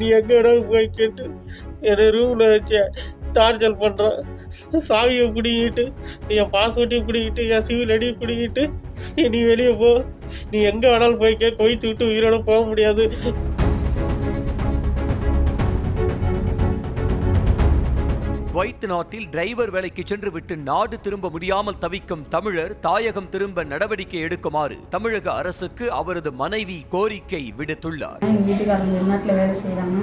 நீ எங்கே வேணாலும் போய் கேட்டு என்னை ரூமில் வச்ச டார்ச்சர் பண்ணுறான். சாவியை பிடிங்கிட்டு, என் பாஸ்போர்ட்டையும் பிடிங்கிட்டு, என் சிவில் ஐடியை பிடிங்கிட்டு, நீ வெளியே போ, நீ எங்கே வேணாலும் போய்க்க, கொய்த்து விட்டு உயிரோட போக முடியாது. குவைத் நாட்டில் டிரைவர் வேலைக்கு சென்று விட்டு நாடு திரும்ப முடியாமல் தவிக்கும் தமிழர் தாயகம் திரும்ப நடவடிக்கை எடுக்குமாறு தமிழக அரசுக்கு அவரது மனைவி கோரிக்கை விடுத்துள்ளார். எங்கள் வீட்டுக்காரங்க வெளிநாட்டில் வேலை செய்கிறாங்க,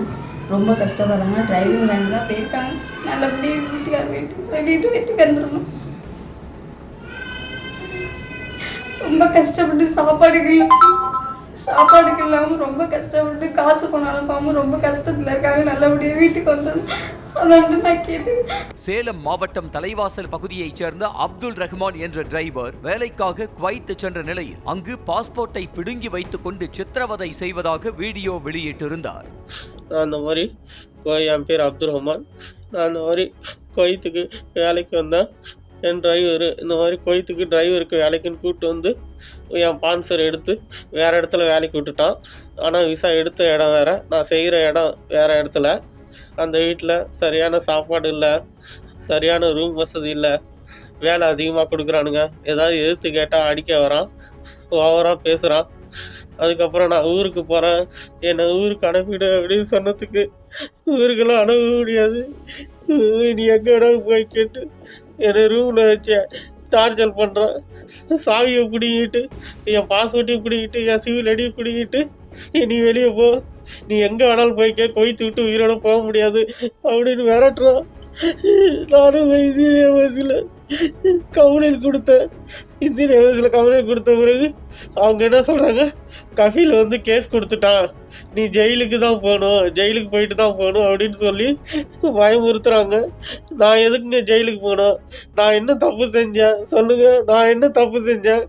ரொம்ப கஷ்டப்படுறாங்க. டிரைவிங் லைன் தான் போயிருக்காங்க. நல்லபடியாக வீட்டுக்காரர் வீட்டுக்கு வந்துடணும். ரொம்ப கஷ்டப்பட்டு சாப்பாடுக்கு இல்லாமல் ரொம்ப கஷ்டப்பட்டு காசு கொண்டாலும் ரொம்ப கஷ்டத்தில் இருக்காங்க. நல்லபடியாக வீட்டுக்கு வந்துடணும். சேலம் மாவட்டம் தலைவாசல் பகுதியைச் சேர்ந்த அப்துல் ரஹ்மான் என்ற டிரைவர் வேலைக்காக குவைத் சென்ற நிலையில் அங்கு பாஸ்போர்ட்டை பிடுங்கி வைத்துக் கொண்டு சித்திரவதை செய்வதாக வீடியோ வெளியிட்டிருந்தார். நான் அந்த மாதிரி என் பேர் அப்துல் ரஹ்மான். நான் அந்த மாதிரி குவைத்துக்கு வேலைக்கு வந்தேன். என் டிரைவர் இந்த மாதிரி குவைத்துக்கு டிரைவருக்கு வேலைக்குன்னு கூப்பிட்டு வந்து என் ஸ்பான்சர் எடுத்து வேறு இடத்துல வேலைக்கு விட்டுட்டான். ஆனால் விசா எடுத்த இடம் வேறு, நான் செய்கிற இடம் வேறு இடத்துல. அந்த வீட்டில் சரியான சாப்பாடு இல்லை, சரியான ரூம் வசதி இல்லை, வேலை அதிகமாக கொடுக்குறானுங்க. ஏதாவது எதிர்த்து கேட்டால் அடிக்க வரான், ஓவராக பேசுகிறான். அதுக்கப்புறம் நான் ஊருக்கு போகிறேன், என்னை ஊருக்கு அனுப்பிவிடு அப்படின்னு சொன்னதுக்கு ஊருக்கெல்லாம் அனுப்ப முடியாது, நீ எங்கே வேணாலும் போய் கேட்டு என்னை ரூமில் வச்ச டார்ச்சர் பண்ணுறான். சாவியை பிடிங்கிட்டு, என் பாஸ்போர்ட்டையும் பிடிங்கிட்டு, என் சிவில் ஐடியை பிடிங்கிட்டு, நீ வெளியே போ, நீ எங்கே வேணாலும் போய்க்க, கொய்த்து விட்டு உயிரோட போக முடியாது அப்படின்னு மிரட்டுறான். நானும் இந்தியன் ஏர்வேஸில் கம்ப்ளைண்ட் கொடுத்தேன். இந்தியன் ஏர்வேஸில் கம்ப்ளைண்ட் கொடுத்த பிறகு அவங்க என்ன சொல்கிறாங்க, கஃபீல் வந்து கேஸ் கொடுத்துட்டான், நீ ஜெயிலுக்கு தான் போகணும், ஜெயிலுக்கு போயிட்டு தான் போகணும் அப்படின்னு சொல்லி பயமுறுத்துறாங்க. நான் எதுக்குங்க ஜெயிலுக்கு போகணும்? நான் என்ன தப்பு செஞ்சேன் சொல்லுங்கள்? நான் என்ன தப்பு செஞ்சேன்?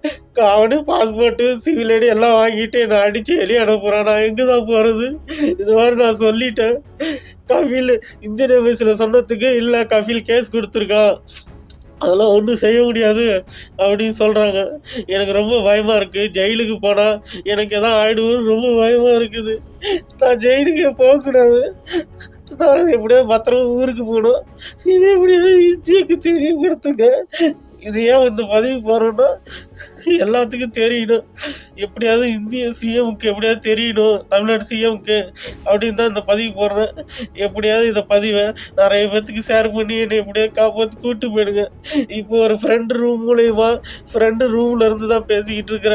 அவனு பாஸ்போர்ட்டு சிவில் ஐடி எல்லாம் வாங்கிட்டு என்னை அடித்து வெளியே அனுப்புகிறான். நான் எங்கே தான் போகிறது? இது மாதிரி நான் சொல்லிட்டேன். கஃபீல் இந்தியன் ஏர்வேஸில் சொன்னதுக்கு இல்லை கஃபீல் கேஸ் கொடுத்துருக்கான், அதெல்லாம் ஒன்றும் செய்ய முடியாது அப்படின்னு சொல்கிறாங்க. எனக்கு ரொம்ப பயமாக இருக்குது. ஜெயிலுக்கு போனால் எனக்கு எதாவது ஆகிடுவோன்னு ரொம்ப பயமாக இருக்குது. நான் ஜெயிலுக்கே போகக்கூடாது, நான் எப்படியோ பத்திரமா ஊருக்கு போகணும். இது எப்படியாவது இந்தியாவுக்கு தெரியும் கொடுத்துங்க. இது ஏன் இந்த பதவி போகிறோன்னா எல்லாத்துக்கும் தெரியணும், எப்படியாவது இந்திய சிஎம்க்கு எப்படியாவது தெரியணும், தமிழ்நாடு சிஎம்க்கு அப்படின்னு தான் இந்த பதிவு போடுறேன். எப்படியாவது இந்த பதிவை நிறைய பேர்த்துக்கு ஷேர் பண்ணி என்னை எப்படியாவது காப்பாற்றி கூப்பிட்டு போயிடுங்க. இப்போ ஒரு ஃப்ரெண்டு ரூம்லேருந்து தான் பேசிக்கிட்டு இருக்கிறேன்.